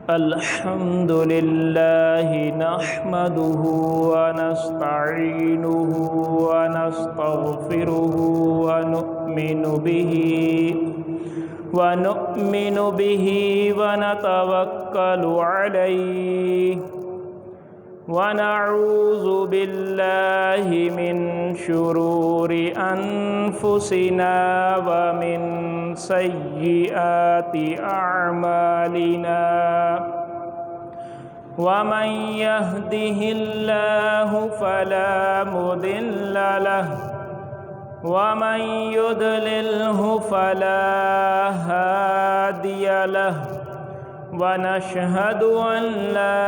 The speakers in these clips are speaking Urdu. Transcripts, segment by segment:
الحمد لله نحمده ونستعينه ونستغفره ونؤمن به ونتوكل عليه ونعوذ بالله من شرور أنفسنا ومن سيئات أعمالنا ومن يهده الله فلا مضل له ومن يضلله فلا هادي له ونشهد أن لا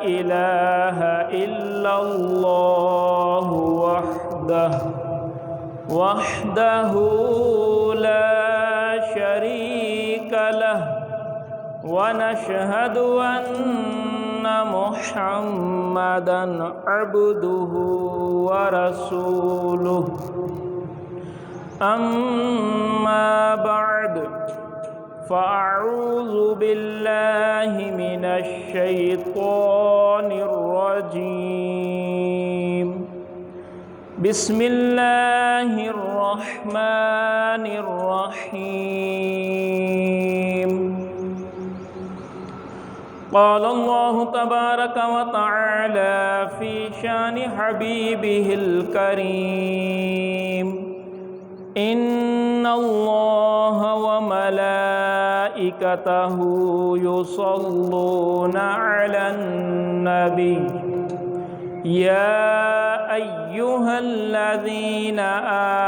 إله إلا الله وحده لا شريك له ونشهد أن محمدًا عبده ورسوله أما بعد فأعوذ بالله من الشيطان الرجيم بسم الله الرحمن الرحيم قال الله تبارك وتعالى في شان حبيبه الكريم إن الله وملائكته يصلون على النبي يا أيها الذين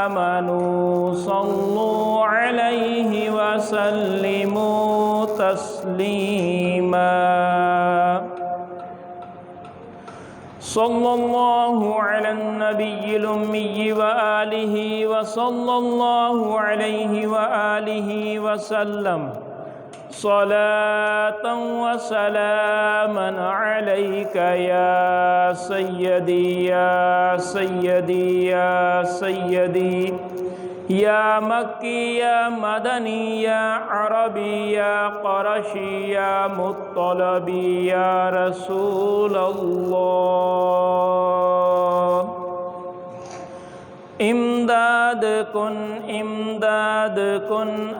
آمنوا صلوا عليه وسلموا تسليما صلى الله على النبي الأمي وآله وصلى الله عليه وآله وسلم صلاة وسلاما عليك يا سيدي يا سيدي يا سيدي يا مكي يا مدني يا عربي يا قرشي يا مطلبي يا رسول الله امداد کن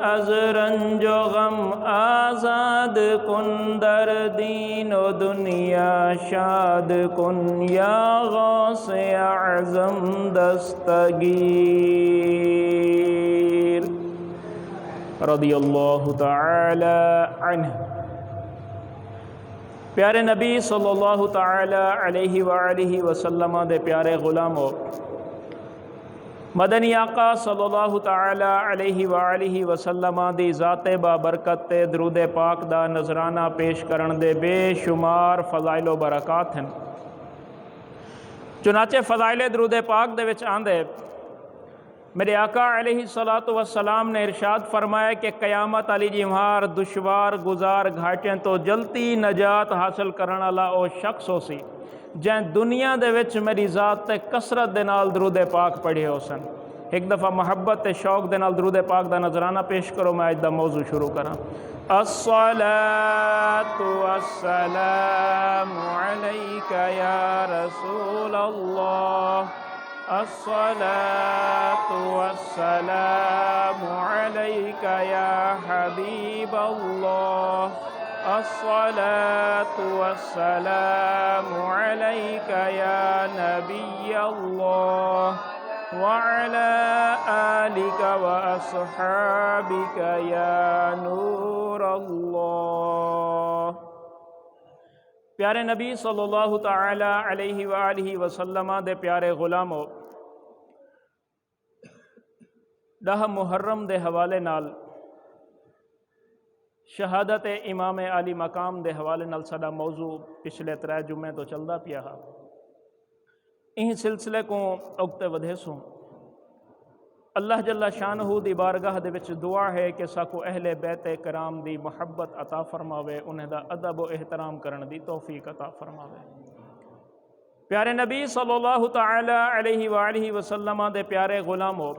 از رنج و غم آزاد کن در دین و دنیا شاد کن یا غوث اعظم دستگیر رضی اللہ تعالی عنہ۔ پیارے نبی صلی اللہ تعالی علیہ وآلہ وسلم دے پیارے غلاموں، مدنی آقا صلی اللہ تعالی علیہ وآلہ وسلم دی ذات بابرکت تے درود پاک دا نذرانہ پیش کرن دے بے شمار فضائل و برکات ہیں۔ چنانچہ فضائل درود پاک دے وچ آندے میرے آقا علیہ السلام نے ارشاد فرمایا کہ قیامت علی جمہار دشوار گزار گھاٹیں تو جلتی نجات حاصل کرن والا او شخص ہو سی جن دنیا دے وچ میری ذات تے کثرت دے نال درود پاک پڑھے ہو سن۔ ایک دفعہ محبت تے شوق دے نال درود پاک دا نذرانہ پیش کرو، میں اج دا موضوع شروع کراں۔ الصلاة والسلام علیک یا رسول اللہ، الصلاة والسلام علیک یا حبیب اللہ، الصلاة والسلام علیک یا نبی اللہ وعلى آلك وأصحابك یا نور اللہ۔ پیارے نبی صلی اللہ تعالی علیہ وآلہ وسلم دے پیارے غلاموں، 10 محرم دے حوالے نال شہادت امام علی مقام دے حوالے نال ساڈا موضوع پچھلے 3 جمعے تو چلدا پیا ہے۔ ان سلسلے کو اگتے ودھے سوں اللہ جل شانہ دی بارگاہ دے وچ دعا ہے کہ ساکو اہل بیت کرام دی محبت عطا فرماوے، انہیں دا ادب و احترام کرن دی توفیق عطا فرماوے۔ پیارے نبی صلی اللہ تعالی علیہ وآلہ وسلم دے پیارے غلاموں،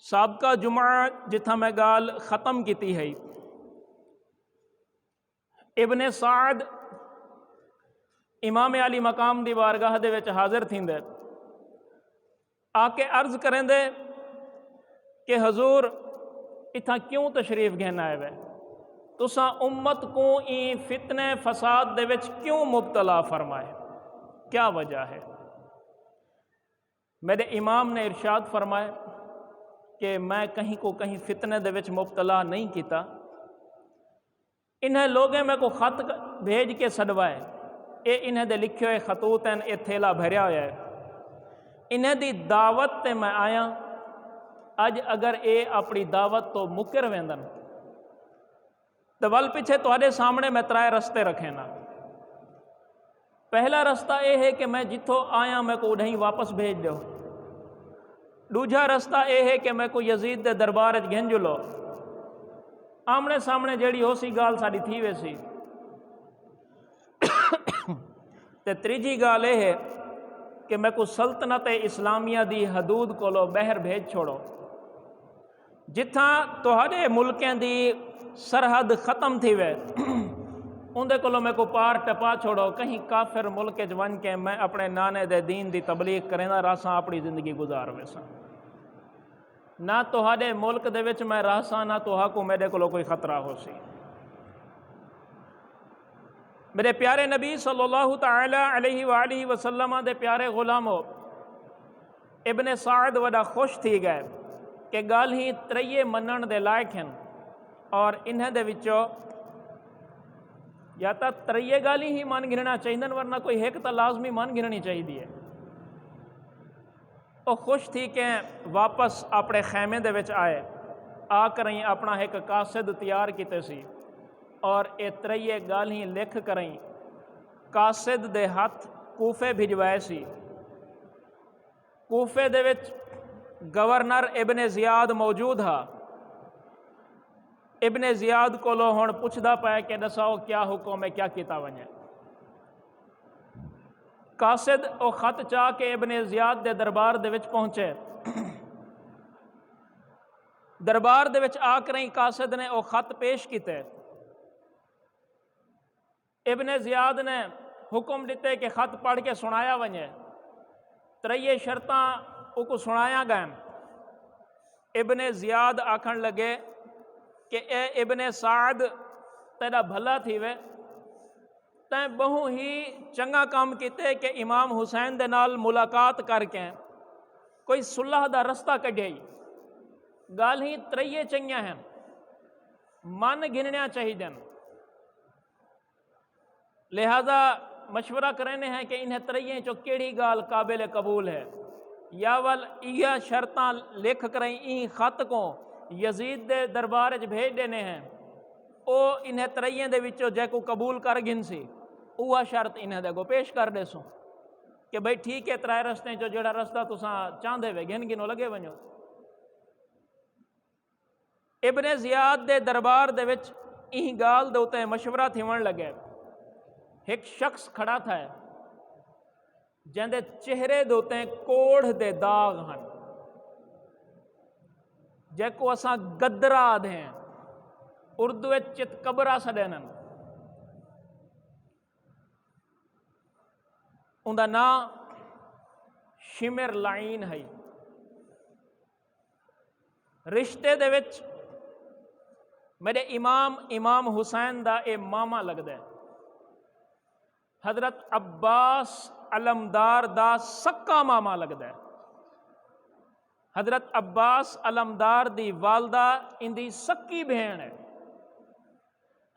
سابقہ جمعہ جتھاں میں گال ختم کیتی ہے، ابن سعد امام علی مقام دی بارگاہ دے وچ حاضر تھیندے، آ کے عرض کریں دے کہ حضور اتھاں کیوں تشریف گھن آئے وے، تساں امت کو این فتنے فساد دے وچ کیوں مبتلا فرمائے، کیا وجہ ہے؟ میرے امام نے ارشاد فرمائے کہ میں کہیں کو کہیں فتنے دے وچ مبتلا نہیں کیتا، انہیں لوگیں میں کو خط بھیج کے سڈوائے، اے انہیں دے لکھے ہوئے خطوط ہیں، اے تھیلا بھریا ہویا ہے، انہیں دی دعوت تے میں آیا، اج اگر اے اپنی دعوت تو مکر ویندن تو ول پیچھے تہاڈے سامنے میں ترائے رستے رکھے نا۔ پہلا رستہ اے ہے کہ میں جتھوں آیا میں کو اڈھیں واپس بھیج دیو، دوجا رستہ اے ہے کہ میں کو یزید دے دربار وچ گھن جلو، آمنے سامنے جیڑی ہو سی گال ساڈی تھی ویسی، تے تریجی گال اے ہے کہ میں کو سلطنت اسلامیہ دی حدود کولو بہر بھیج چھوڑو، جتھاں تہاڈے ملکیں دی سرحد ختم تھی وے اندے کولو میں کو پار ٹپا چھوڑو، کہیں کافر ملک وچ ون کے میں اپنے نانے دے دین دی تبلیغ کریندا رہساں، اپنی زندگی گزار ویساں، نہ تہاڈے ملک دے وچ میں رہساں، نہ تہاں کو میرے کولو کوئی خطرہ ہو سی۔ میرے پیارے نبی صلی اللہ تعالی علیہ وآلہ وسلم دے پیارے غلامو، ابن سعد وڈا خوش تھی گئے کہ گال ہی تریے منن دے لائق ہیں، اور انہیں دے وچوں یا تا تریے گالی ہی مان گھننا چاہیے، ورنہ کوئی ایک تا لازمی مان گھننی چاہیے۔ وہ خوش تھی کہ واپس اپنے خیمے دے وچ آئے، آ کریں اپنا ایک قاصد تیار کیتے سی، اور اے تریے گالی لکھ کریں قاصد دے ہاتھ کوفے بھجوائے سی۔ کوفے دے وچ گورنر ابن زیاد موجود ہا، ابن زیاد کولو ہن پوچھدا پیا کہ دساؤ کیا حکم ہے، کیا کیتا ونجے۔ قاصد او خط چاہ کے ابن زیاد دے دربار دے وچ پہنچے، دربار دے وچ آ کریں قاصد نے او خط پیش کیتے، ابن زیاد نے حکم دیتے کہ خط پڑھ کے سنایا ونجے، تریے شرطاں او کو سنایا گئے۔ ابن زیاد آکھن لگے کہ اے ابن سعد تیرا بھلا تھی وے، تیں بہو ہی چنگا کام کیتے کہ امام حسین دے نال ملاقات کر کے کوئی صلح دا رستہ کڈھے، گال ہی تریے چنگیاں ہیں، من گھننیا چاہیے، لہذا مشورہ کرنے ہیں کہ انہیں تریے چو کیڑی گال قابل قبول ہے، یا ول یہ شرطاں لکھ کریں این خط کو یزید دے دربار وچ بھیج دینے ہیں، او انہیں تریے دے وچوں جے کو قبول کر گن سی اوہ شرط انہیں دے کو پیش کر دے سو کہ بھئی ٹھیک ہے ترائے رستے جو جڑا رستہ تساں چاندے وے گھن گنو لگے ونجو۔ ابن زیاد دے دربار دے وچ این گال دے اتے مشورہ تھیون لگے، ایک شخص کھڑا تھا جن دے چہرے دے اتے کوڑھ دے داغ ہن، جے کو اساں گدرا دیں اردو چت قبرہ سڈینن، ان دا نام شمر لعین ہے۔ رشتے دے وچ میرے امام حسین دا اے ماما لگدا ہے، حضرت عباس علمدار دا سکا ماما لگدا ہے، حضرت عباس علمدار دی والدہ ان دی سکی بہن ہے،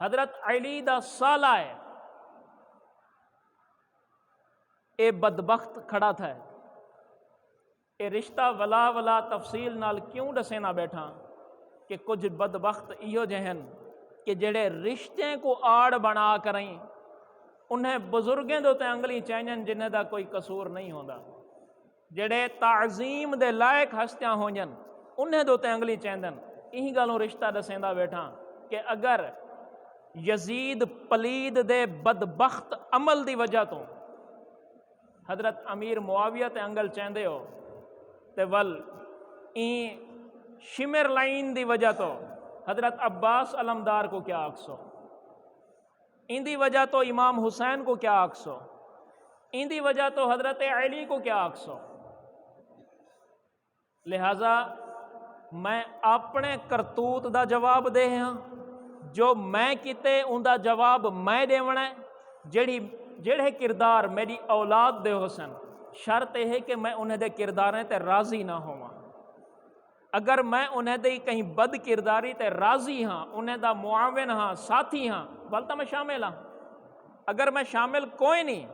حضرت علی دا سالہ ہے۔ اے بدبخت کھڑا تھا، اے رشتہ ولا ولا تفصیل نال کیوں دسے نہ بیٹھا کہ کچھ بدبخت ایو جہن کہ جڑے رشتے کو آڑ بنا کریں انہیں بزرگیں دوتے انگلی چینجن جنہیں دا کوئی قصور نہیں ہوندا، جڑے تعظیم دے لائق ہستیاں ہونجن انہیں دوتے انگلی چیندن۔ یہی گالوں رشتہ دسیندہ بیٹھا کہ اگر یزید پلید دے بدبخت عمل دی وجہ تو حضرت امیر معاویہ تے انگل چیندے ہو تے ول این شمر لائن دی وجہ تو حضرت عباس علمدار کو کیا آکسو، ان دی وجہ تو امام حسین کو کیا آکسو، ان دی وجہ تو حضرت علی کو کیا آکسو۔ لہذا میں اپنے کرتوت دا جواب دے ہاں، جو میں کیتے ان دا جواب میں دیونا ہے۔ جڑے کردار میری اولاد دے حسن، شرط یہ ہے کہ میں انہیں دے کرداریں تے راضی نہ ہوں۔ اگر میں انہیں دے کہیں بد کرداری تے راضی ہاں، انہیں دا معاون ہاں، ساتھی ہاں، ول تو میں شامل ہاں۔ اگر میں شامل کوئی نہیں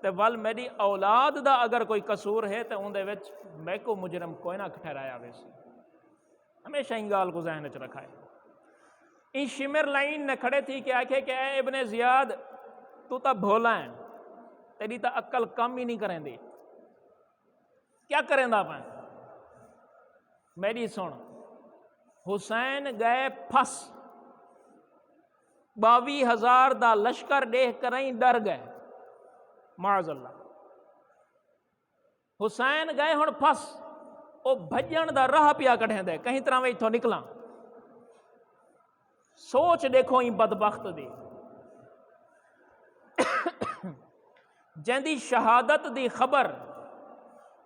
تے ول میری اولاد دا اگر کوئی قصور ہے تے ان دے وچ میں کو مجرم کوئی نہ ٹھہرایا ویسی۔ ہمیشہ ان گال کو ذہن وچ رکھا ہے۔ ان شمر لائن نے کھڑے تھی کہ آکھے کہ اے ابن زیاد تو تا بھولا ہے، تیری تا عقل کم ہی نہیں کریں دی، کیا کریں دا پائیں؟ میری سن، حسین گئے پھس، 22,000 دا لشکر دیکھ کریں ڈر گئے، معاذ اللہ۔ حسین گئے ہن پھس، او بھجن دا راہ پیا کڑھیں دے، کہیں طرح میں اتھوں نکلاں۔ سوچ دیکھو این بدبخت دی، جن دی شہادت دی خبر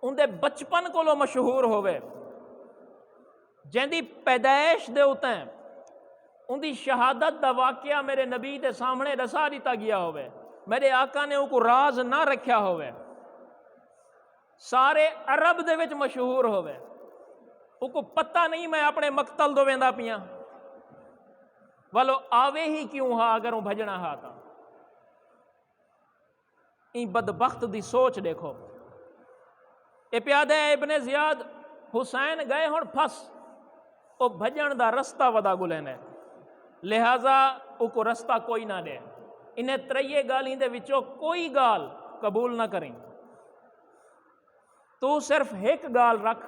ان دے بچپن کو لو مشہور ہوئے، جن دی پیدائش دے اتیں ان دی شہادت دا واقعہ میرے نبی دے سامنے رسا دیتا گیا ہوئے، میرے آقا نے ان کو راز نہ رکھیا ہوئے، سارے عرب دے وچ مشہور ہوئے، ان کو پتہ نہیں میں اپنے مقتل دو ویندا پیاں، والو آوے ہی کیوں ہاں اگر ان بھجنا ہاں تا۔ این بدبخت دی سوچ دیکھو، اے پیادہ ابن زیاد حسین گئے ہن پھس، او بھجن دا رستہ ودا گلین ہے، لہٰذا او کو رستہ کوئی نہ دے، انہیں تریے گالیں دے وچوں کوئی گال قبول نہ کریں، تو صرف ایک گال رکھ،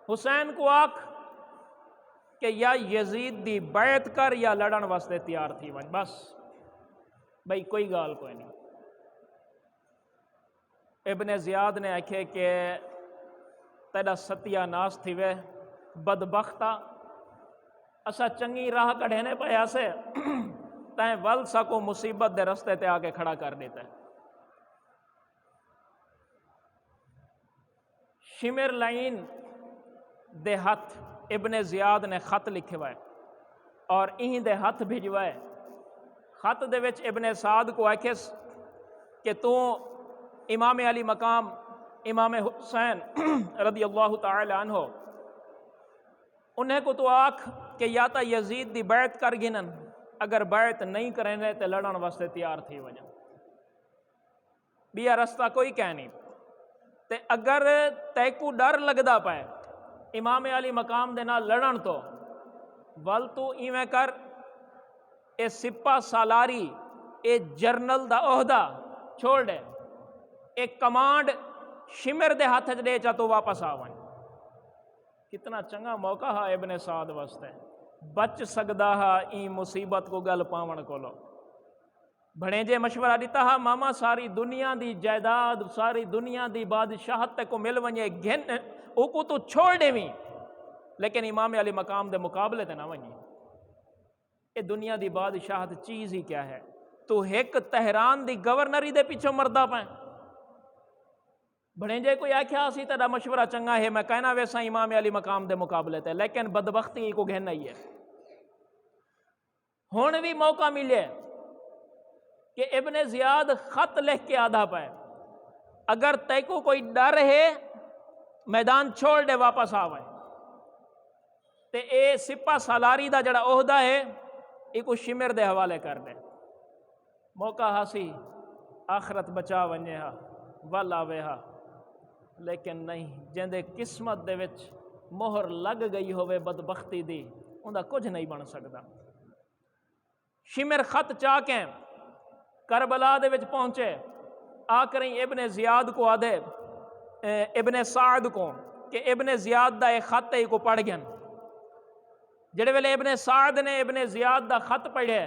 حسین کو آکھ کہ یا یزید دی بیعت کر یا لڑن واسطے تیار تھی ون، بس بھئی کوئی گال کوئی نہیں۔ ابن زیاد نے آکھے کہ تیرا ستیہ ناس تھی وے بدبختہ، اسا چنگی راہ کڑھنے پہ ایسے تائیں ول سکو مصیبت دے رستے تے آکے کھڑا کر دیتا ہے۔ شمر لائن دے ہاتھ ابن زیاد نے خط لکھے ہوئے اور انہی دے ہاتھ بھیجوائے، خط دے وچ ابن سعد کو آکھس کہ تو امام علی مقام امام حسین رضی اللہ تعالی عنہ انہیں کو تو آکھ کہ یا تا یزید دی بیعت کر گنن، اگر بیعت نہیں کریں تے لڑن واسطے تیار تھی وجہ، بیا رستہ کوئی کہہ نہیں تے اگر تے کو ڈر لگدا پائے امام علی مقام دے نال لڑن تو ول تو ایویں کر، اے سپہ سالاری اے جرنل دا عہدہ چھوڑ دے، ایک کمانڈ شمر دے ہاتھ دے چا تو واپس آوائیں۔ کتنا چنگا موقع ہا ابن سعد واسطے، بچ سکدا ہا این مصیبت کو گل پاون کو لو۔ بھڑے جے مشورہ دیتا ہا ماما ساری دنیا دی جائیداد، ساری دنیا دی بادشاہت تے کو مل ونجے گھن او کو تو چھوڑ دے ویں، لیکن امام علی مقام دے مقابلے تے نہ ونجی، اے دنیا دی بادشاہت چیز ہی کیا ہے، تو ایک تہران دی گورنری دے پیچھے مردہ پائیں۔ بھڑے جے کوئی آکھیا اسی تیرا مشورہ چنگا ہے، میں کہنا ویسا امام علی مقام دے مقابلے تے، لیکن بدبختی کو گھن نہیں ہے۔ ہون بھی موقع ملے کہ ابن زیاد خط لکھ کے آدھا پائے، اگر تے کو کوئی ڈر ہے میدان چھوڑ دے واپس آوائے، تے اے سپہ سالاری دا جڑا عہدہ ہے ایک شمر دے حوالے کر دے، موقع ہاسی آخرت بچا ونجے ہا ول آوے ہا، لیکن نہیں جن دے قسمت دے وچ مہر لگ گئی ہوئے بدبختی دی ان دا کچھ نہیں بن سکتا۔ شمر خط چاہ کے کربلا دے وچ پہنچے، آ کریں ابن زیاد کو آدھے ابن سعد کو کہ ابن زیاد دا ایک خط ہے کو پڑھ گئن، جڑے ویلے ابن سعد نے ابن زیاد دا خط پڑھے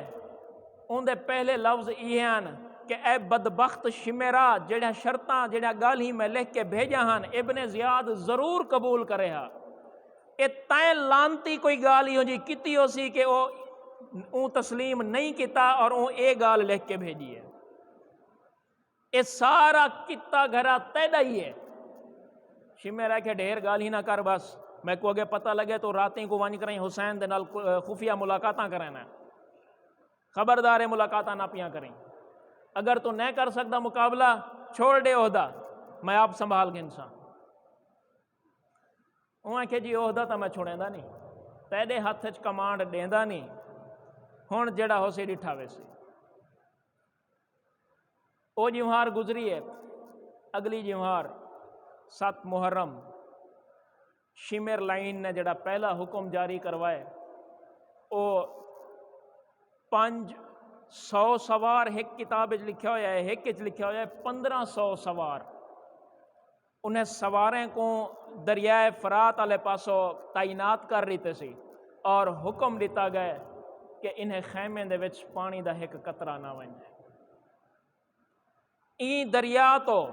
ان دے پہلے لفظ یہ ہیں کہ اے بدبخت شمرا جڑا شرطاں جڑا گال ہی میں لکھ کے بھیجا ہن ابن زیاد ضرور قبول کرے ہا، یہ تائیں لانتی کوئی گال ہی ہو جی کیتی ہو سی کہ وہ تسلیم نہیں کیتا اور وہ یہ گال لکھ کے بھیجی ہے. یہ سارا کتا گھرا تیدا ہی ہے. شمع رہ کے ڈھیر گال ہی نہ کر بس میں کو اگے پتہ لگے تو راتیں کو وانی کریں حسین دے نال خفیہ ملاقاتاں کریں. خبردار ہے ملاقاتاں نہ پیاں کریں. اگر تو نہ کر سکتا مقابلہ چھوڑ دے عہدہ میں آپ سنبھال کے انسان. وہ کہ جی عہدہ تو میں چھوڑیں دا نہیں تیرے ہاتھ چ کمانڈ دیندا نہیں ہن جڑا ہو سی ڈٹھا ویسے. او جمہار گزری ہے. اگلی جمہار 7 محرم شمر لائن نے جڑا پہلا حکم جاری کروائے او 500 سوار ایک کتاب لکھا ہوا ہے ایک لکھا ہوا ہے 1500 سوار. انہیں سواریں کو دریائے فرات والے پاسوں تعینات کر رہی سی اور حکم دیتا گئے کہ انہیں خیمے دے وچ پانی دا ایک قطرہ نہ ونجے. این دریا تو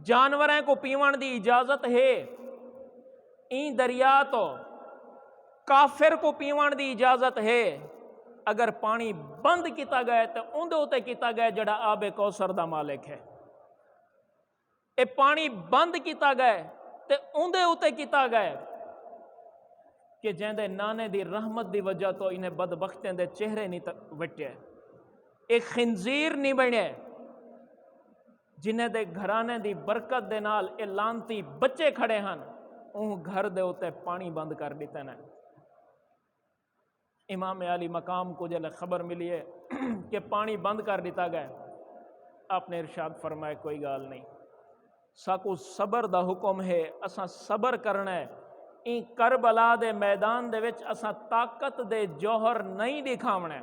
جانوریں کو پیون دی اجازت ہے. این دریا تو کافر کو پیون دی اجازت ہے. اگر پانی بند کیتا گئے تو اندے اتے کیتا گئے جڑا آب کوثر دا مالک ہے. اے پانی بند کیتا گئے تے اندے اتے کیتا گئے کہ جیندے نانے دی رحمت دی وجہ تو انہیں بدبختیں دے چہرے نہیں وٹے. ایک خنزیر نہیں بنے جنہیں دے گھرانے دی برکت دے نال اے لانتی بچے کھڑے ہن ان گھر دے اتے پانی بند کر دیتے ہیں. امام علی مقام کو جلے خبر ملی ہے کہ پانی بند کر دیتا گئے. آپ نے ارشاد فرمائے کوئی گال نہیں ساکو صبر دا حکم ہے اساں صبر کرنا ہے. این کربلا دے میدان دے وچ اساں طاقت دے جوہر نہیں دکھاونا.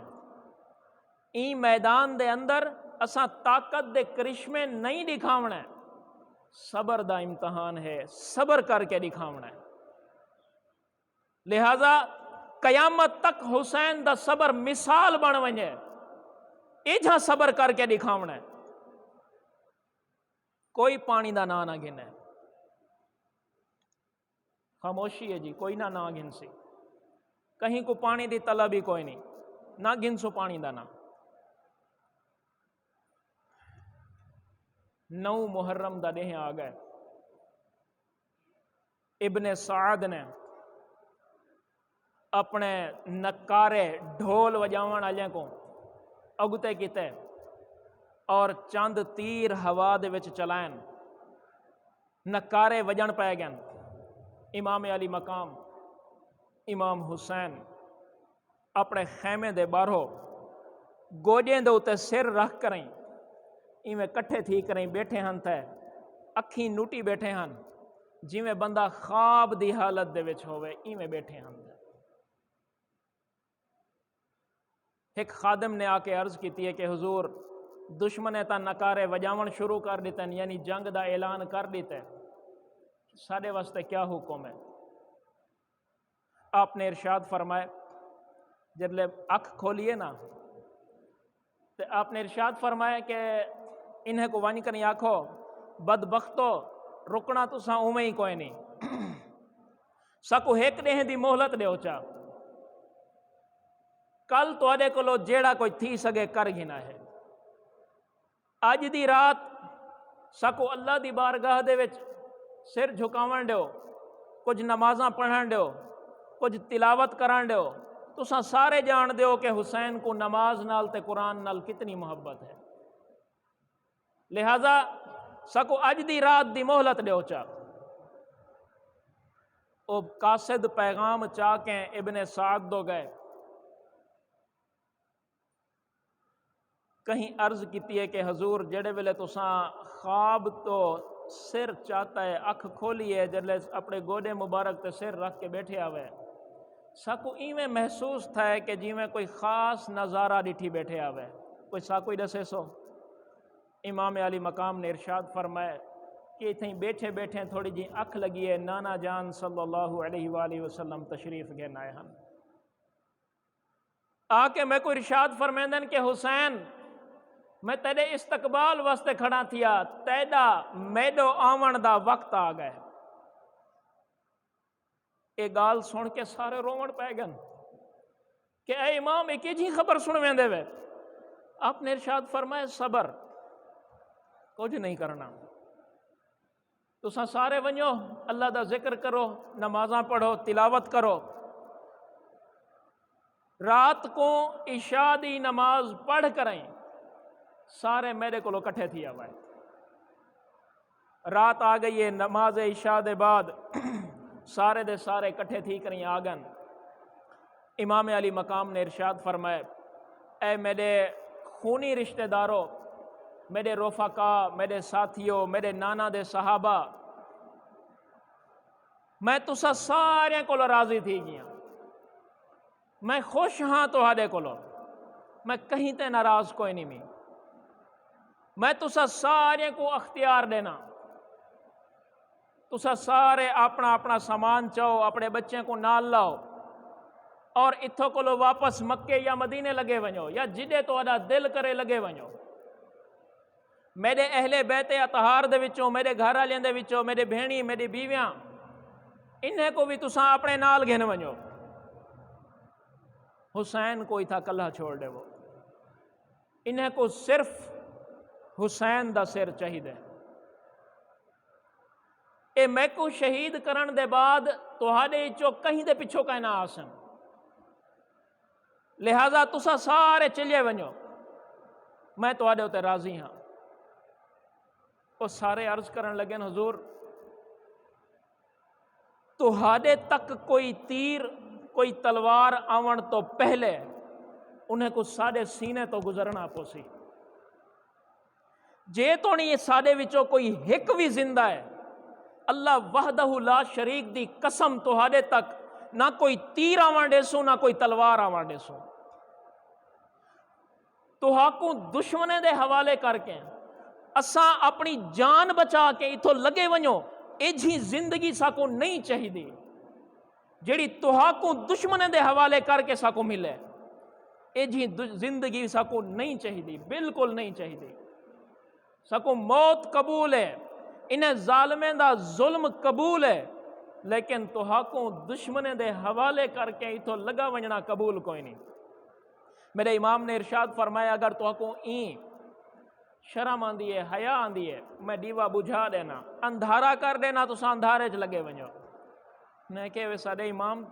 این میدان دے اندر اساں طاقت دے کرشمے نہیں دکھاونا. صبر دا امتحان ہے صبر کر کے دکھاونا ہے. لہذا قیامت تک حسین دا صبر مثال بن ونجے ایجھا صبر کر کے دکھاونا ہے. کوئی پانی دا نا نہ گھنے خاموشی ہے جی کوئی نہ گھن سی. کہیں کو پانی دی طلب ہی کوئی نہیں نہ گھن سو پانی دا نا. 9 محرم دا دہ آ گئے. ابن سعد نے اپنے نکارے ڈھول وجاون والے کو اگتے کیتے اور چند تیر ہوا دے وچ چلائن نکارے وجن پہ گئے. امام علی مقام امام حسین اپنے خیمے دے باہروں گوجیں دے اتے سر رکھ کریں ایویں کٹھے تھی کریں بیٹھے ہن تے اکھیں نوٹی بیٹھے ہن جویں بندہ خواب دی حالت دے وچ ہوئے ایویں بیٹھے ہن. ایک خادم نے آ کے عرض کیتی ہے کہ حضور دشمنے تا نکارے وجاون شروع کر دیتے ہیں یعنی جنگ دا اعلان کر دیتے ہیں سارے واسطے کیا حکم ہے. آپ نے ارشاد فرمائے جب اکھ کھولیے نا تو آپ نے ارشاد فرمایا کہ انہیں کو وانی کریں آکھو بدبختو رکنا تو ساں اومیں ہی کوئی نہیں ساکو ایک دیں دی مہلت دے چا کل تو آدھے کو لو جیڑا کوئی تھی سگے کر گھنا ہے. آج دی رات ساکو اللہ دی بارگاہ دے وچ سر جھکاون دیو کچھ نمازاں پڑھن دیو کچھ تلاوت کرن دیو. تو سارے جان دیو کہ حسین کو نماز نال تے قرآن نال کتنی محبت ہے. لہذا ساکو اج دی رات دی مہلت دیو چا. او قاصد پیغام چا کے ابن سعد دو گئے. کہیں عرض کیتی ہے کہ حضور جڑے ویلے تساں خواب تو سر چاہتا ہے اکھ کھولی ہے جلے اپنے گوڈے مبارک تے سر رکھ کے بیٹھے آوے ساکو ایویں محسوس تھا ہے کہ جی میں کوئی خاص نظارہ ڈٹھی بیٹھے آوے کوئی ساکو ہی دسے سو. امام علی مقام نے ارشاد فرمائے کہ اتھیں بیٹھے بیٹھے تھوڑی جی اکھ لگی ہے نانا جان صلی اللہ علیہ وآلہ وسلم تشریف گھن آئے ہن. آ کے میں کو ارشاد فرمیندن کہ حسین میں تیرے استقبال واسطے کھڑا تھیا تیدا میڈو آون دا وقت آ گئے. یہ گال سن کے سارے رومن پہ گن کہ اے امام ایک جی خبر سن ویندے وے. آپ نے ارشاد فرمایا صبر، کچھ نہیں کرنا. تساں سارے ونجو اللہ دا ذکر کرو، نمازاں پڑھو، تلاوت کرو. رات کو عشاء دی نماز پڑھ کریں سارے میرے کو کٹھے تھی آوائے. رات آ گئی ہے، نماز عشاء دے بعد سارے دے سارے کٹھے تھی کریں آگن. امام علی مقام نے ارشاد فرمائے اے میرے خونی رشتہ داروں، میرے رفقا، میرے ساتھیوں، میرے نانا دے صحابہ، میں تسا سارے کو راضی تھی گیا، میں خوش ہاں تہاڈے کولو، میں کہیں تے ناراض کوئی نہیں. میں تسا سارے کو اختیار دینا، تسا سارے اپنا اپنا سامان چاہو، اپنے بچے کو نال لاؤ اور اتھو کولو واپس مکے یا مدینے لگے ونجو یا جدے تہاڈا دل کرے لگے ونجو. میرے اہل بیت اطہار دے وچوں، میرے گھر والوں دے وچوں، میرے بھیڑی، میری بیویاں، انہیں کو بھی تساں اپنے نال گھن ونجو. حسین کو ہی تھا کلہ چھوڑ دے، وہ انہیں کو صرف حسین دا سر چاہیے. اے میں کو شہید کرن دے بعد تہاڈے چو کہیں دے پچھو کہیں نہ آسن، لہذا تسا سارے چلے ونجو، میں تہاڈے اتے راضی ہاں. وہ سارے عرض کرن لگے حضور تہاڈے تک کوئی تیر، کوئی تلوار آون تو پہلے انہیں کو ساڈے سینے تو گزرنا پوسی. جے تو نہیں ساڈے وچوں کوئی ہک بھی زندہ ہے، اللہ وحدہ لا شریک دی قسم تہاڈے تک نہ کوئی تیر آوان دے سو، نہ کوئی تلوار آوان دے سو. تہاکوں دشمنے دے حوالے کر کے اساں اپنی جان بچا کے اتھو لگے ونجو، اے جی زندگی ساکوں نہیں چاہیے جیڑی تہاکوں دشمنے دے حوالے کر کے ساکوں ملے. اے جی زندگی ساکوں نہیں چاہیے، بالکل نہیں چاہیے. ساکوں موت قبول ہے، انہیں ظالمیں دا ظلم قبول ہے، لیکن تہاکوں دشمنے دے حوالے کر کے اتھو لگا ونجنا قبول کوئی نہیں. میرے امام نے ارشاد فرمایا اگر تہاکوں این شرم آندی ہے، حیا آندی ہے، میں دیوا بجھا دینا، اندھارا کر دینا، تساں اندھارے چ لگے ونجو. میں کہ وے ساڈے امام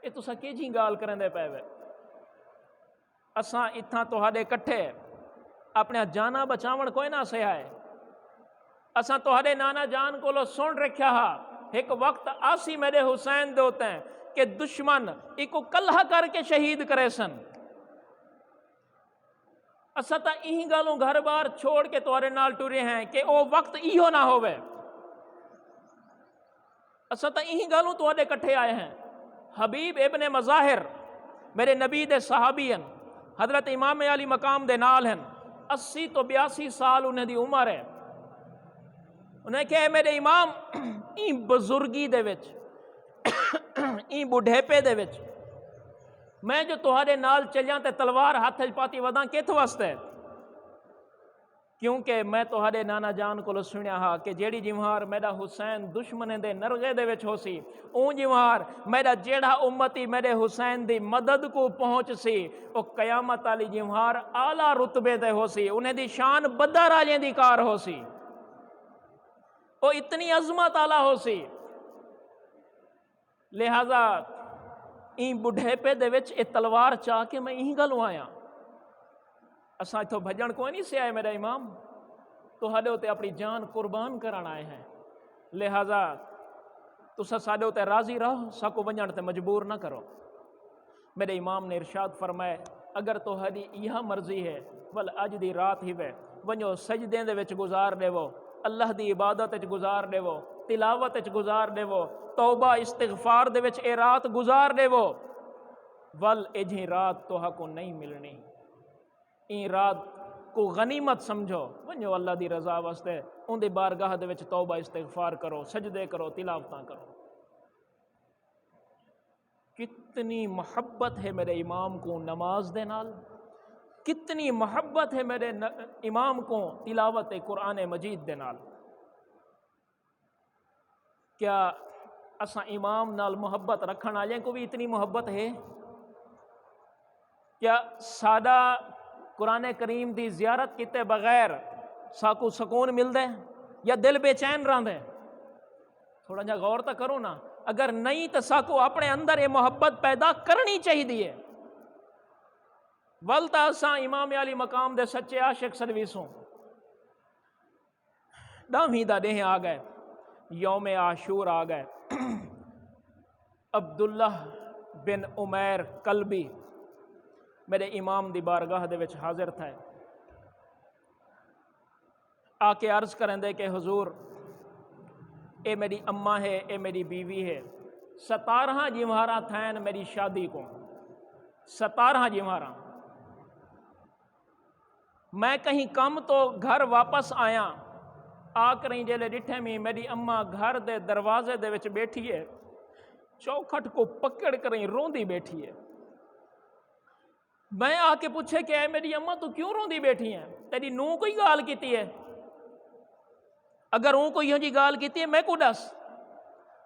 اے تساں کی جی گال کرن دے پے وے، اساں اتھاں تہاڈے کٹھے اپنے جانا بچاون کوئی نہ سیا ہے. اساں تہاڈے نانا جان کولو سن رکھیا ہا ایک وقت آسی میرے حسین دے ہوتے ہیں کہ دشمن ایکو کلہ کر کے شہید کرے سن. اساں تا یہی گالوں گھر بار چھوڑ کے تہاڈے نال ٹرے ہیں کہ او وقت ایہو نہ ہووے. اساں تا یہی گالوں تہاڈے کٹھے آئے ہیں. حبیب ابن مظاہر میرے نبی دے صحابی ہیں، حضرت امام علی مقام دے نال ہیں، 80 تو 82 سال انہیں دی عمر ہے. انہیں کہ میرے امام این بزرگی دے وچ این بڑھیپے دے وچ میں جو تہاڈے نال چلیاں تے تلوار ہاتھ پاتی وداں کت واسطے؟ کیونکہ میں تہاڈے نانا جان کو سنیا ہا کہ جیڑی جمہار میرا حسین دشمنے دے نرغے دے وچ ہو سی، اون جمہار میرا جیڑا امتی میرے حسین دی مدد کو پہنچ سی، او قیامت علی جمہار اعلیٰ رتبے دے ہو سی، انہیں دی شان بدر آلیاں دی کار ہو سی، او اتنی عظمت آلہ ہو سی. لہذا این بڑھیپے دے وچ اے تلوار چاہ کے میں یہی گلوں آیا. اساں اتھوں بھجن کوئی نہیں سے آئے میرے امام، تہاڈے تے اپنی جان قربان کرن آئے ہیں. لہذا تساں ساڈے تے راضی رہو، ساکو ونجن تے مجبور نہ کرو. میرے امام نے ارشاد فرمائے اگر تہاڈی یہ مرضی ہے ول اج دی رات ہی وے ونجو سجدے دے وچ گزار دیو، اللہ دی عبادت وچ گزار دیو، تلاوت وچ گزار دیو، توبہ استغفار دے وچ اے رات گزار دیو. ول اجھی رات توہا کو نہیں ملنی، این رات کو غنیمت سمجھو، ونجو اللہ دی رضا واسطے ان دی بارگاہ دے وچ توبہ استغفار کرو، سجدے کرو، تلاوتاں کرو. کتنی محبت ہے میرے امام کو نماز دے نال، کتنی محبت ہے میرے امام کو تلاوت قرآن مجید دے نال. کیا اساں امام نال محبت رکھن والے کو بھی اتنی محبت ہے؟ کیا سادہ قرآن کریم دی زیارت کیتے بغیر ساکو سکون ملدا ہے یا دل بے چین رہندا ہے؟ تھوڑا جا غور تو کرو نا. اگر نہیں تو ساکو اپنے اندر یہ محبت پیدا کرنی چاہیے. ولتا اساں امام علی مقام دے سچے عاشق سرویسوں. ڈامی دا دہ آ گئے، یوم عاشور آ گئے. عبداللہ بن عمیر قلبی میرے امام دی بارگاہ دے وچ حاضر تھا. آ کے عرض کریں دے کہ حضور اے میری اماں ہے، اے میری بیوی ہے، 17 جمہارا تھین میری شادی کو، 17 جمہارا. میں کہیں کم تو گھر واپس آیا، آ کریں جیلے ڈٹھے میں میری اماں گھر دے دروازے دے وچ بیٹھی ہے، چوکھٹ کو پکڑ کریں روندی بیٹھی ہے. میں آ کے پوچھے کہ اے میری اماں تو کیوں روندی بیٹھی ہیں؟ تیری نوں کوئی گال کیتی ہے؟ اگر اون کوئی جی گال کیتی ہے میں کو دس،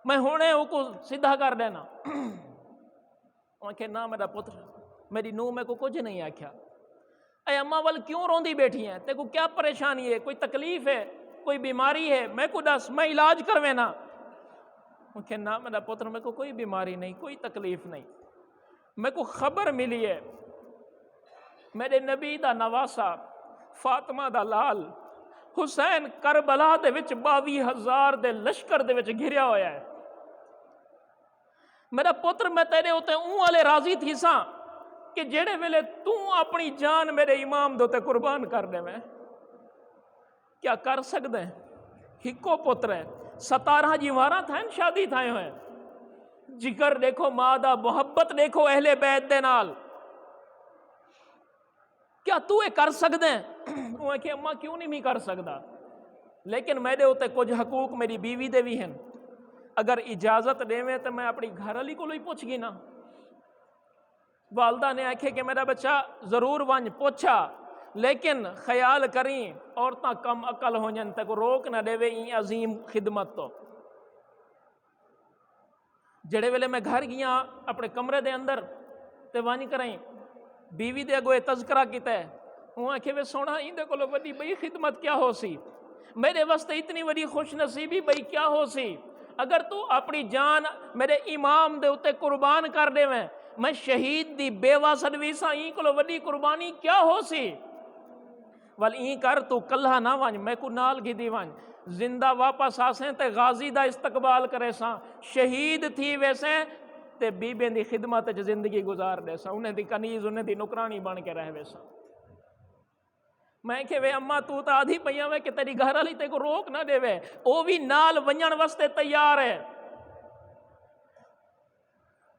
میں ہونے او کو سیدھا کر دینا. کہ نہ میرا پتر، میری نوں میں کو کچھ نہیں آکھیا. اے اماں وال کیوں روندی بیٹھی ہیں؟ تے کو کیا پریشانی ہے؟ کوئی تکلیف ہے؟ کوئی بیماری ہے؟ میں کو دس، میں علاج کروینا. کہ نہ میرا پتر، میں کو کوئی بیماری نہیں، کوئی تکلیف نہیں. میں کو خبر ملی ہے میرے نبی دا نواسا فاطمہ دا لال حسین کربلا دے وچ 22,000 دے لشکر دے وچ گھریا ہویا ہے. میرا پتر میں تیرے ہوتے اون والے راضی تھی ساں کہ جیڑے ویلے تو اپنی جان میرے امام دوتے قربان کر دے. میں کیا کر سکتے ہیں؟ ہکو پتر ہے، 17 جیوارا تھائیں شادی تھائیں ہوئے. جگر دیکھو، ماں دا محبت دیکھو اہل بیت دے نال. کیا تو یہ کر سکتے ہیں؟ وہ کہ اماں کیوں نہیں کر سکتا، لیکن میرے ہوتے کچھ حقوق میری بیوی دے بھی ہیں. اگر اجازت دے میں تو میں اپنی گھر والی کو پوچھ گی نا. والدہ نے آکھے کہ میرا بچہ ضرور ونج پوچھا، لیکن خیال کریں عورتاں کم عقل ہو جن تک روک نہ دے این عظیم خدمت تو. جڑے ویلے میں گھر گیا اپنے کمرے دے اندر تے ونج کریں بیوی دے اگوے تذکرہ کیتا ہے. وہ آکھے وے سونا ایندے کولو وڈی بئی خدمت کیا ہو سی، میرے واسطے اتنی وڈی خوش نصیبی بئی کیا ہو سی. اگر تو اپنی جان میرے امام دے اتے قربان کر دے میں شہید دی بیوہ سدویسا این کولو وڈی قربانی کیا ہو سی. ول این کر تو کلہ نہ ونج، میں کو نال گھدی ونج. زندہ واپس آسیں تے غازی دا استقبال کرے ساں، شہید تھی ویسے تے بیبیں دی خدمت وچ زندگی گزار دے ساں، انہیں دی کنیز انہیں دی نکرانی بن کے رہ ویساں. میں کہ وے اماں تو تا آدھی پئیاں وے کہ تیری گھر والی تے کو روک نہ دے وے، او بھی نال ونجن واسطے تیار ہے.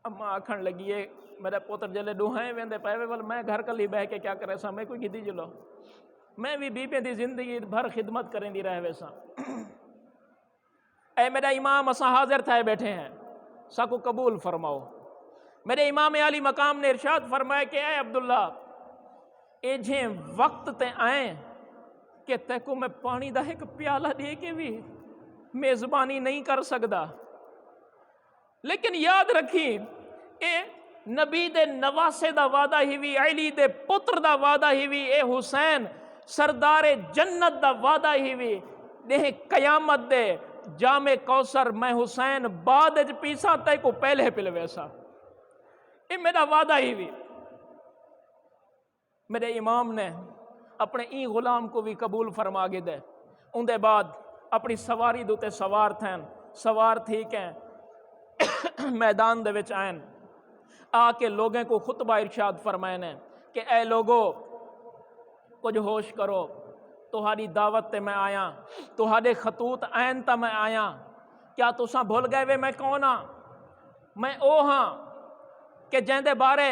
اماں آکھن لگی ہے میرے پوتر جلے ڈوہائیں ویندے پے وے ول میں گھر کلی بہ کے کیا کرے ساں، میں کوئی گدی جلو، میں بھی بیبیں دی زندگی بھر خدمت کریں دی رہ ویساں. اے میرا امام اساں حاضر تھائے بیٹھے ہیں، ساکو قبول فرماؤ. میرے امام علی مقام نے ارشاد فرمایا کہ اے عبداللہ ایجھیں وقت تے آئیں کہ تے کو میں پانی دا ایک پیالہ دے کے بھی میزبانی نہیں کر سکدا، لیکن یاد رکھی اے نبی دے نواسے دا وعدہ ہی وی، علی دے پتر دا وعدہ ہی وی، اے حسین سردار جنت دا وعدہ ہی وی. دے قیامت دے جام کوثر میں حسین بعد اج پیسا تے کو پہلے پلویسا، اے میرا وعدہ ہی بھی. میرے امام نے اپنے این غلام کو بھی قبول فرما کے دے. ان دے بعد اپنی سواری دوتے سوار تھیں، سوار تھی کہ میدان دے وچ آئیں، آ کے لوگوں کو خطبہ ارشاد فرمائے نے کہ اے لوگو کچھ ہوش کرو، تہاڈی دعوت تے میں آیا، تہاڈے خطوط عین تا میں آیا. کیا تساں بھول گئے وے میں کون ہاں؟ میں او ہاں کہ جہندے بارے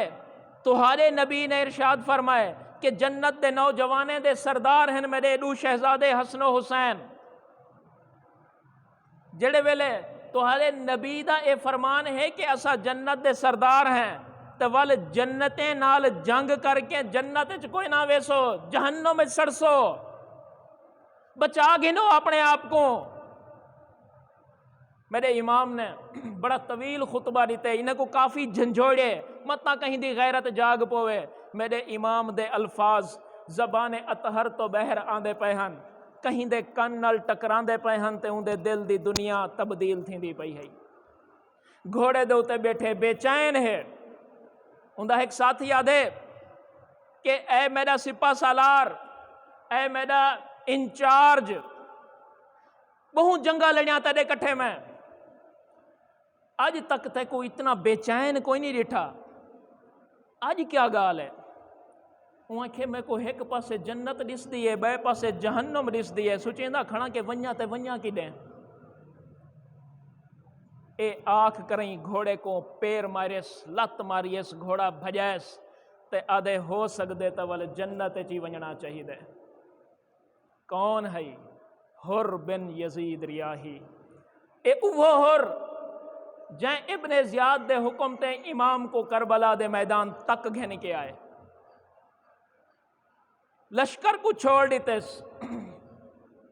تہاڈے نبی نے ارشاد فرمائے کہ جنت دے نوجوانے دے سردار ہیں میرے دو شہزادے حسن و حسین. جڑے ویلے تہاڈے نبی دا اے فرمان ہے کہ اسا جنت دے سردار ہیں تے ول جنتیں نال جنگ کر کے جنت وچ کوئی نہ ویسو، جہنم وچ سڑسو، بچا گنو اپنے آپ کو. میرے امام نے بڑا طویل خطبہ دیتے، انہیں کو کافی جھنجھوڑے متا کہیں دی غیرت جاگ پوے۔ میرے امام دے الفاظ زبان اطہر تو بہر آندے پے ہن، کہیں دے کن نال ٹکراندے پے ہن تے اون دے دل دی دنیا تبدیل تھیندی پئی ہے۔ گھوڑے دے اوتے بیٹھے بے چین ہے، اوندا ایک ساتھی آدھے کہ اے میرا سپاہ سالار، اے میرا انچارج، بہت جنگا لڑیاں تیرے کٹھے میں، آج تک تے کو اتنا بے چین کوئی نہیں ڈٹھا، آج کیا گال ہے؟ وہاں کہ میں کو ایک پاسے جنت ڈس دیئے، بے پاسے جہنم ڈس دیئے، سوچیندہ کھڑا کہ ونیا تے ونیا کی دیں۔ اے آنکھ کریں گھوڑے کو پیر ماریس، لت ماریس، گھوڑا بھجائس تے آدھے ہو سکدے تا والے جنت چی ونجنا چاہیے دے۔ کون ہے؟ حر بن یزید ریاحی، اے اوہ حر جائیں ابن زیاد دے حکم تے امام کو کربلا دے میدان تک گھن کے آئے، لشکر کو چھوڑ دیتس،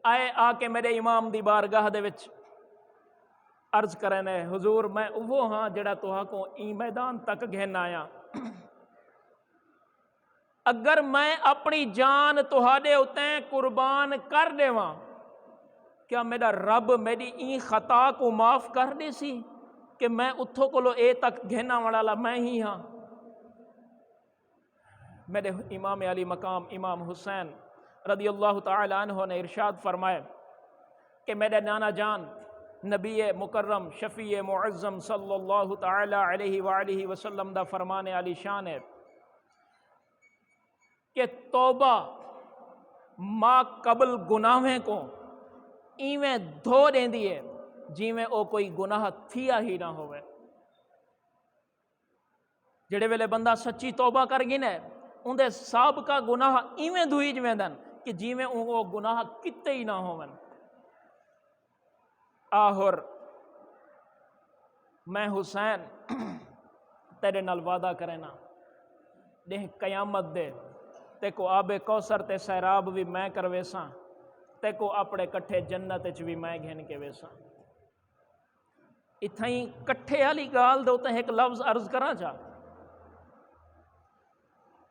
آئے آ کے میرے امام دی بارگاہ دے وچ عرض کرنے، حضور میں وہ ہاں جڑا توہاں کو این میدان تک گھن آیا، اگر میں اپنی جان تہاڈے اتیں قربان کر دیواں، کیا میرا رب میری این خطا کو معاف کر دے سی کہ میں اتھو کولو اے تک گھنا والا میں ہی ہاں؟ میرے امام علی مقام امام حسین رضی اللہ تعالی عنہ نے ارشاد فرمائے کہ میرے نانا جان نبی مکرم شفیع معظم صلی اللہ تعالی علیہ وآلہ وسلم دا فرمان علی شان ہے کہ توبہ ما قبل گناہیں کو ایویں دھو دین دیئے جیویں او کوئی گناہ تھیا ہی نہ ہوئے۔ جڑے ویلے بندہ سچی توبہ کر گنے اندے سابقہ گناہ ایویں دھوئی جویں دن کہ جیویں او گناہ کتے ہی نہ ہوئے۔ آہر میں حسین تیرے نال وعدہ کرنا دیں قیامت دے تے کو آب کوثر تے سیراب بھی میں کرویساں تے کو اپنے کٹھے جنت چ بھی میں گھن کے ویساں۔ اتھائیں کٹھے والی گال دے تے ایک لفظ عرض کراں چا،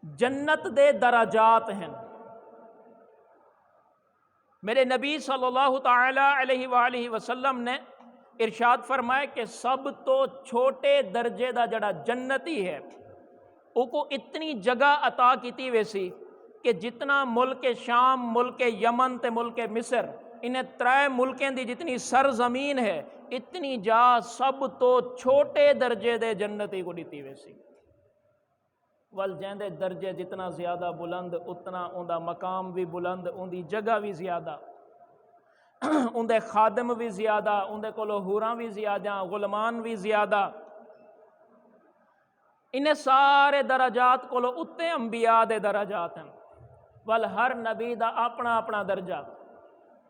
جنت دے درجات ہیں۔ میرے نبی صلی اللہ تعالی علیہ وآلہ وسلم نے ارشاد فرمائے کہ سب تو چھوٹے درجے دا جڑا جنتی ہے او کو اتنی جگہ عطا کیتی ویسی کہ جتنا ملک شام، ملک یمن تے ملک مصر، انہیں 3 ملکیں دی جتنی سرزمین ہے اتنی جا سب تو چھوٹے درجے دے جنتی کو دیتی ویسی۔ ول جیندے درجے جتنا زیادہ بلند اتنا اندہ مقام بھی بلند، اندی جگہ بھی زیادہ، اندے خادم بھی زیادہ، اندے کولو حوراں بھی زیادہ، غلمان بھی زیادہ۔ انہیں سارے درجات کولو اتے انبیاء دے درجات ہیں، ول ہر نبی دا اپنا اپنا درجہ،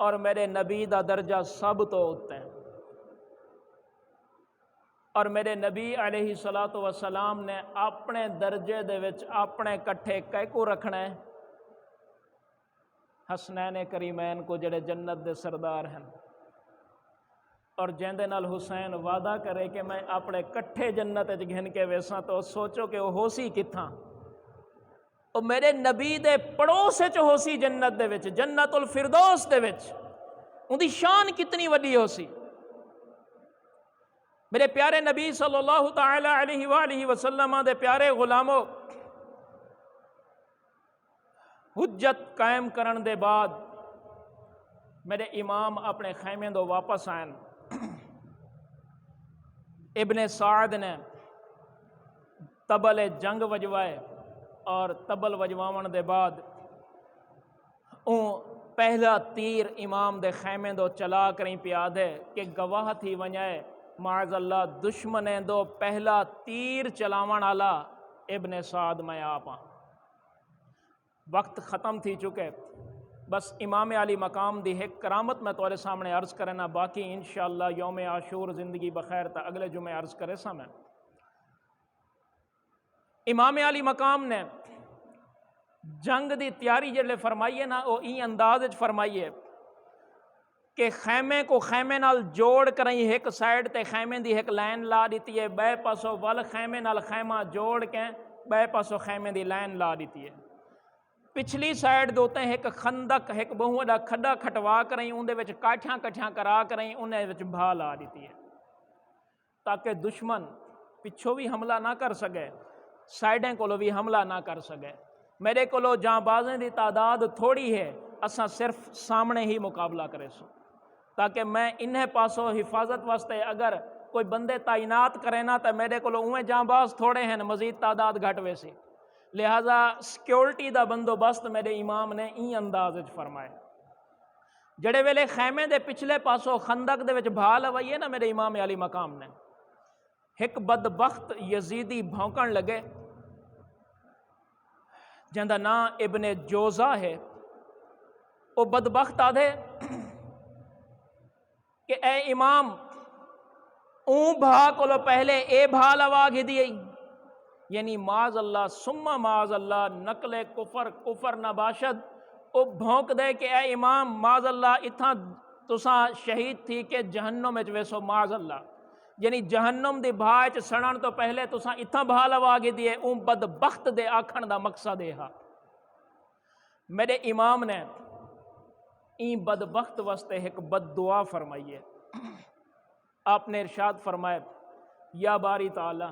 اور میرے نبی دا درجہ سب تو اتے ہیں۔ اور میرے نبی علیہ السلام نے اپنے درجے دے وچ اپنے کٹھے کہے کو رکھنا ہے؟ حسنین کریمین کو جڑے جنت دے سردار ہیں، اور جیندے نال حسین وعدہ کرے کہ میں اپنے کٹھے جنت وچ گھن کے ویساں، تو سوچو کہ وہ ہوسی کتھاں؟ اور میرے نبی دے پڑوس وچ ہوسی جنت دے وچ، جنت الفردوس دے وچ، ان دی شان کتنی وڈی ہوسی۔ میرے پیارے نبی صلی اللہ تعالی علیہ وآلہ وسلم دے پیارے غلاموں، حجت قائم کرن دے بعد میرے امام اپنے خیمے دو واپس آئیں۔ ابن سعد نے تبل جنگ وجوائے، اور تبل وجواون دے بعد پہلا تیر امام دے خیمے دو چلا کریں پیا دے کہ گواہ تھی ونجائے معاذ اللہ دشمنیں دو پہلا تیر چلاون والا ابن سعد میں آپاں۔ وقت ختم تھی چکے، بس امام علی مقام دی ایک کرامت میں تورے سامنے عرض کرنا، باقی انشاءاللہ یوم عاشور زندگی بخیر تا اگلے جمعے عرض کرے سا میں۔ امام علی مقام نے جنگ دی تیاری جڑے فرمائیے نا، وہ این انداز فرمائیے کہ خیمے کو خیمے نال جوڑ کریں ایک سائڈ تے خیمے دی ایک لائن لا دیتی ہے، بے پاسوں ول خیمے نال خیمہ جوڑ کے بے پاسوں خیمے دی لائن لا دیتی ہے۔ پچھلی سائڈ دوتے ایک خندق ایک بہت بڑا کھڈا کھٹوا کریں، اندے وچ کاٹھیاں کٹھیاں کرا کریں، انہیں وچ بھا لا دیتی ہے تاکہ دشمن پچھوں بھی حملہ نہ کر سکے، سائڈیں کو بھی حملہ نہ کر سکے۔ میرے کو جہاں بازیں دی تعداد تھوڑی ہے، اساں صرف سامنے ہی مقابلہ کرے سو، تاکہ میں انہیں پاسوں حفاظت واسطے اگر کوئی بندے تعینات کرے نا تو میرے کو اویں جہاں باز تھوڑے ہیں، مزید تعداد گھٹ ویسی، لہذا سیکیورٹی دا بندوبست میرے امام نے این انداز فرمائے۔ جڑے ویلے خیمے دے پچھلے پاسوں خندق دے وچ بھا لوائیے نا میرے امام علی مقام نے، ایک بدبخت یزیدی بھونکن لگے جندہ نام ابن جوزہ ہے، وہ بدبخت آدھے کہ اے امام اون بھا کو پہلے اے بھا لوا گی دی، یعنی معاذ اللہ ثم معاذ اللہ نقل کفر نباشد، او بھونک دے کہ اے امام معاذ اللہ اتھاں تساں شہید تھی کہ جہنم وچ ویسو معاذ اللہ، یعنی جہنم دی بھا وچ سڑن تو پہلے تساں اتھاں بھا لوا گی دیے، اون بدبخت دے آکھن دا مقصد ہے۔ میرے امام نے این بدبخت واسطے ایک بد دعا فرمائی ہے۔ آپ نے ارشاد فرمایا یا باری تعالی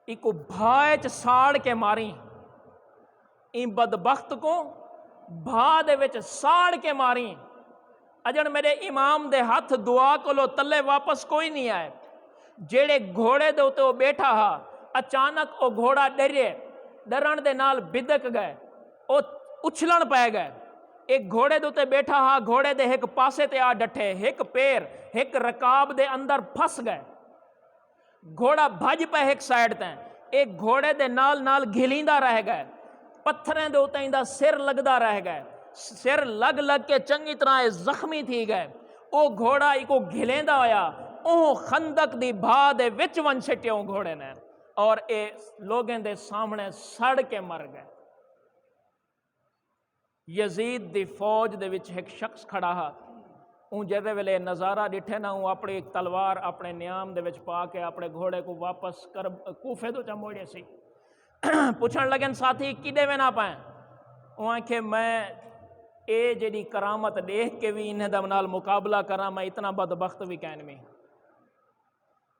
ایک بھائچ ساڑ کے ماری، این بدبخت کو بھا دے وچ ساڑ کے ماری۔ اجن میرے امام دے ہاتھ دعا کو لو تلے واپس کوئی نہیں آئے، جیڑے گھوڑے دے اوتے وہ بیٹھا ہا، اچانک وہ گھوڑا ڈرے، ڈرن دے نال بدک گئے، وہ اچھلن پہ گئے۔ ایک گھوڑے دے اوتے بیٹھا ہا، گھوڑے دے ایک پاسے تے آ ڈٹھے، ایک پیر ایک رکاب دے اندر پھس گئے، گھوڑا بھج پہ ایک سائڈ تے، ایک گھوڑے دے نال نال گھلیندہ رہ گئے، پتھریں دے اوتے اندہ سر لگدا رہ گئے، سر لگ لگ کے چنگی طرح زخمی تھی گئے۔ او گھوڑا ایکو گھلیندہ ہویا، او خندق دی بھا دے وچ ون چھٹیوں گھوڑے نے، اور اے لوگیں دے سامنے سڑ کے مر گئے۔ یزید دی فوج دے وچ ایک شخص کھڑا ہا، اون جدے ویلے نظارہ ڈٹھے نا، اون اپنی ایک تلوار اپنے نیام دے وچ پا کے اپنے گھوڑے کو واپس کر کوفے تو چا موڑے سی۔ پوچھن لگن ساتھی کدے میں نہ پائیں؟ اون کہ میں اے جڑی کرامت دیکھ کے بھی انہیں دم نال مقابلہ کرا، میں اتنا بدبخت بھی کہن میں،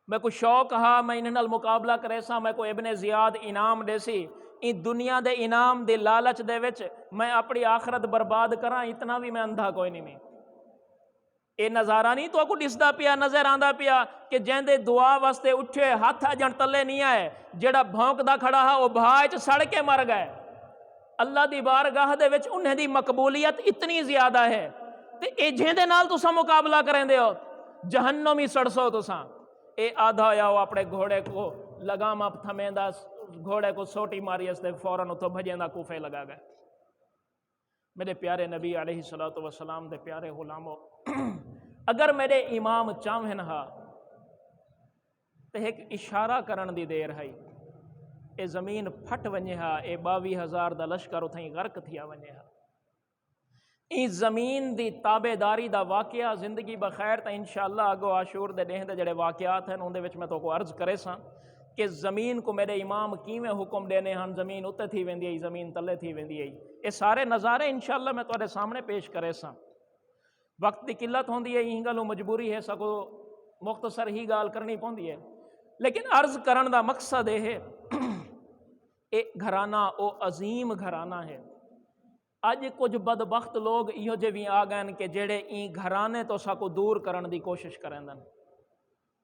میں کو شوق ہا میں انہیں نال مقابلہ کرے سا، میں کو ابن زیاد انعام دے سی، ان دنیا دے انعام دے لالچ دے وچ میں اپنی آخرت برباد کرا، اتنا بھی میں اندھا کوئی نہیں میں۔ اے نظارہ نہیں تو کو دسدا پیا، نظر آندا پیا کہ جیندے دعا واسطے اٹھے ہاتھ اجن تلے نہیں آئے، جڑا بھونکدا کھڑا ہا وہ بھاچ سڑ کے مر گئے۔ اللہ دی بارگاہ دے وچ انہیں دی مقبولیت اتنی زیادہ ہے تے اے جیندے نال تساں مقابلہ کریں دے ہو، جہنم ہی سڑسو تساں۔ اے آدھا ہویا وہ اپنے گھوڑے کو لگام اپ تھمیندہ، گھوڑے کو سوٹی ماری اس دے فوراً اتھو بھجیندہ کوفے لگا گئے۔ میرے پیارے نبی علیہ السلام دے پیارے غلاموں، اگر میرے امام چاہیں ہا تے ایک اشارہ کرن دی دیر ہے، اے زمین پھٹ ونجے ہا، اے 22,000 دا لشکر اتھیں غرق تھیا ونجے ہا۔ این زمین دی تابع داری دا واقعہ زندگی بخیر تا انشاءاللہ اگو عاشور دے ڈیہن دے جڑے واقعات ہیں اندے وچ میں تو کو عرض کرے ساں کہ زمین کو میرے امام کیویں حکم دینے ہن، زمین اتے تھی ویندی ہے، زمین تلے تھی ویندی ہے، یہ سارے نظارے انشاءاللہ میں تواڈے سامنے پیش کرے ساں۔ وقت دی قلت ہوندی ہے، این گلوں مجبوری ہے، سگو مختصر ہی گال کرنی پوندی ہے، لیکن عرض کرن دا مقصد ہے اے گھرانہ او عظیم گھرانہ ہے۔ اج کچھ بدبخت لوگ ایہو جے بھی آ گئے کہ جڑے این گھرانے تو ساکو دور کرن دی کوشش کریں دن۔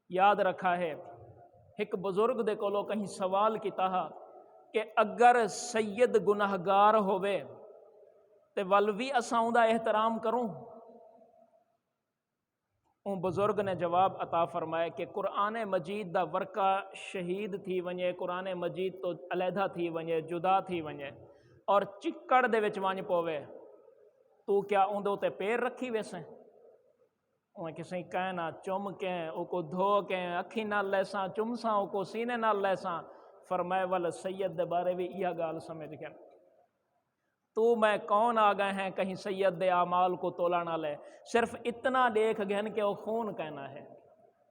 یاد رکھا ہے ایک بزرگ دے کولو کہیں سوال کیتا ہا کہ اگر سید گناہگار ہوئے تے ولوی اساں اوندا احترام کروں؟ اون بزرگ نے جواب عطا فرمایا کہ قرآن مجید دا ورقہ شہید تھی ونجے، قرآن مجید تو علیحدہ تھی ونجے، جدا تھی ونجے اور چکڑ دے وچ ونج پوے، تو کیا اون تے پیر رکھی ویسیں؟ اون کسیں کہنا چم کے او کو دھو کے اکھی نال لیساں، چمساں او کو سینے نال لیساں۔ فرمائے ول سید دے بارے بھی یہ گال سمجھ گیا۔ تو میں کون آ گئے ہیں کہیں سید دے اعمال کو تولا نہ لے، صرف اتنا دیکھ گہن کہ وہ خون کہنا ہے۔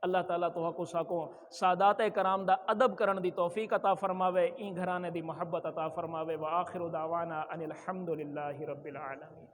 اللہ تعالیٰ تو کو ساکوں سادات کرام دا ادب کرن دی توفیق عطا فرماوے، این گھرانے دی محبت عطا فرماوے۔ وآخر دعوانا ان الحمد للہ رب العالمین۔